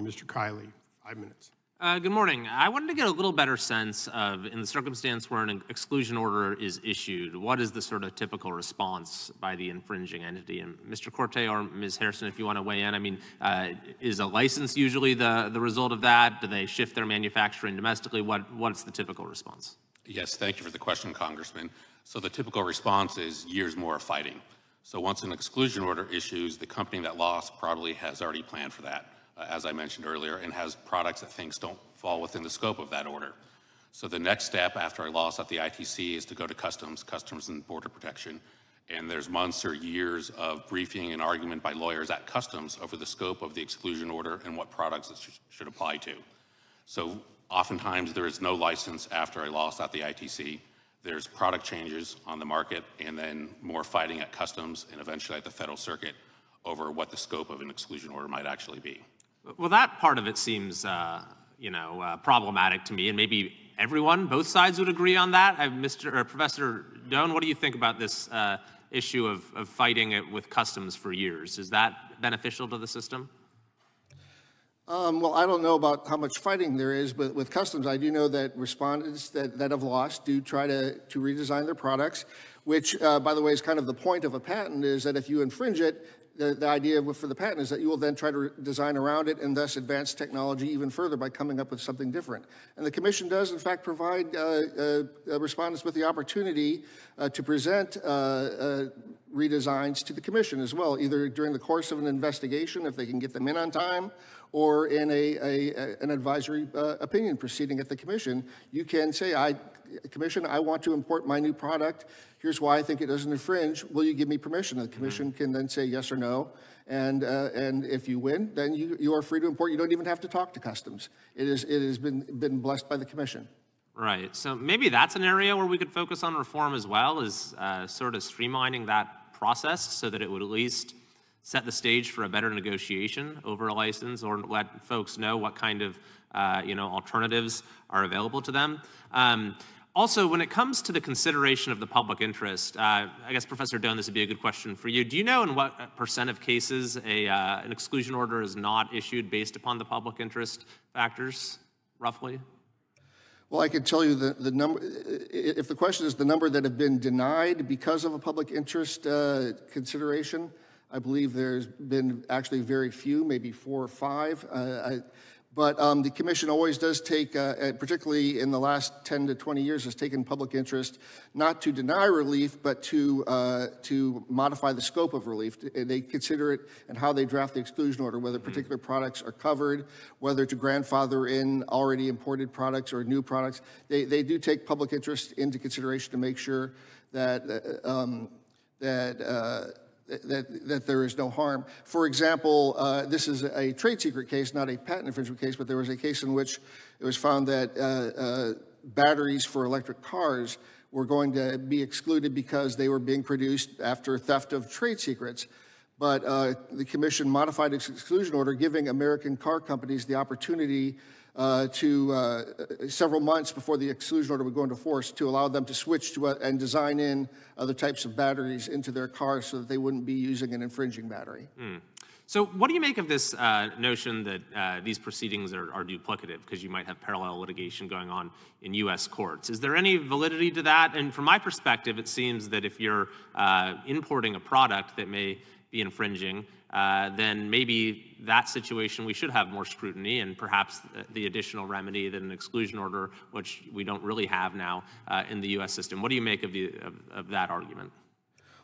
Mr. Kiley, 5 minutes. Good morning. I wanted to get a little better sense of, in the circumstance where an exclusion order is issued, what is the sort of typical response by the infringing entity? And Mr. Corte or Ms. Harrison, if you want to weigh in, I mean, is a license usually the result of that? Do they shift their manufacturing domestically? What's the typical response? Yes, thank you for the question, Congressman. So the typical response is years more of fighting. So once an exclusion order issues, the company that lost probably has already planned for that, as I mentioned earlier, and has products that things don't fall within the scope of that order. So the next step after a loss at the ITC is to go to Customs and Border Protection, and there's months or years of briefing and argument by lawyers at Customs over the scope of the exclusion order and what products it should apply to. So oftentimes there is no license after a loss at the ITC. There's product changes on the market, and then more fighting at Customs and eventually at the Federal Circuit over what the scope of an exclusion order might actually be. Well, that part of it seems, problematic to me, and maybe everyone, both sides would agree on that. Professor Doan, what do you think about this issue of fighting it with Customs for years? Is that beneficial to the system? Well, I don't know about how much fighting there is, but with Customs, I do know that respondents that have lost do try to redesign their products, which, by the way, is kind of the point of a patent, is that if you infringe it, the idea for the patent is that you will then try to design around it and thus advance technology even further by coming up with something different. And the Commission does, in fact, provide respondents with the opportunity to present redesigns to the Commission as well, either during the course of an investigation, if they can get them in on time, or in an advisory opinion proceeding at the Commission. You can say, Commission, I want to import my new product. Here's why I think it doesn't infringe. Will you give me permission? And the Commission can then say yes or no. And if you win, then you are free to import. You don't even have to talk to Customs. It has been blessed by the Commission. Right. So maybe that's an area where we could focus on reform as well, is sort of streamlining that process so that it would at least set the stage for a better negotiation over a license, or let folks know what kind of alternatives are available to them. Also, when it comes to the consideration of the public interest, I guess, Professor Doan, this would be a good question for you. Do you know in what % of cases an exclusion order is not issued based upon the public interest factors, roughly? Well, I can tell you the number, if the question is the number that have been denied because of a public interest consideration, I believe there's been actually very few, maybe 4 or 5. But the Commission always does take, particularly in the last 10 to 20 years, has taken public interest not to deny relief, but to modify the scope of relief. They consider it and how they draft the exclusion order, whether particular products are covered, whether to grandfather in already imported products or new products. They do take public interest into consideration to make sure that that there is no harm. For example, this is a trade secret case, not a patent infringement case, but there was a case in which it was found that batteries for electric cars were going to be excluded because they were being produced after theft of trade secrets. But the Commission modified its exclusion order, giving American car companies the opportunity several months before the exclusion order would go into force, to allow them to switch to and design in other types of batteries into their cars so that they wouldn't be using an infringing battery. So what do you make of this notion that these proceedings are duplicative, because you might have parallel litigation going on in U.S. courts? Is there any validity to that? And from my perspective, it seems that if you're importing a product that may be infringing, then maybe that situation we should have more scrutiny, and perhaps the additional remedy than an exclusion order, which we don't really have now in the U.S. system. What do you make of that argument?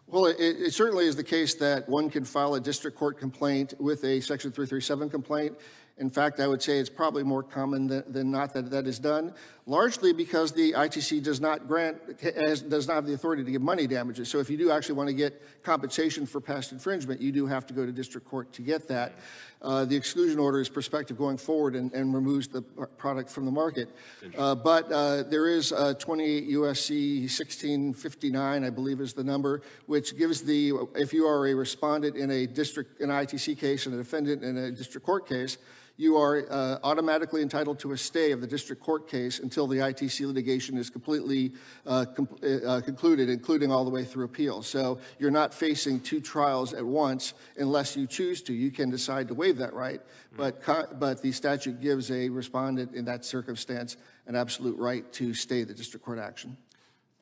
Well, it certainly is the case that one can file a district court complaint with a Section 337 complaint. In fact, I would say it's probably more common than not that is done, largely because the ITC does not have the authority to give money damages. So if you do actually want to get compensation for past infringement, you do have to go to district court to get that. The exclusion order is prospective going forward and removes the product from the market. But there is 28 U.S.C. 1659, I believe is the number, which gives if you are a respondent in an ITC case and a defendant in a district court case, you are automatically entitled to a stay of the district court case until the ITC litigation is completely concluded, including all the way through appeal. So you're not facing two trials at once unless you choose to. You can decide to waive that right, but the statute gives a respondent in that circumstance an absolute right to stay the district court action.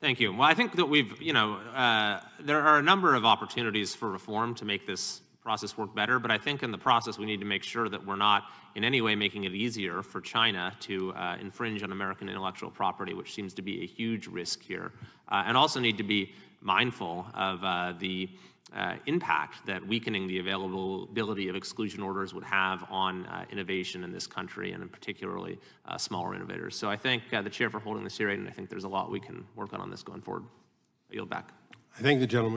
Thank you. Well, I think that there are a number of opportunities for reform to make this process work better, but I think in the process we need to make sure that we're not in any way making it easier for China to infringe on American intellectual property, which seems to be a huge risk here, and also need to be mindful of the impact that weakening the availability of exclusion orders would have on innovation in this country, and in particularly smaller innovators. So I thank the chair for holding this hearing, and I think there's a lot we can work on this going forward. I yield back. I thank the gentleman.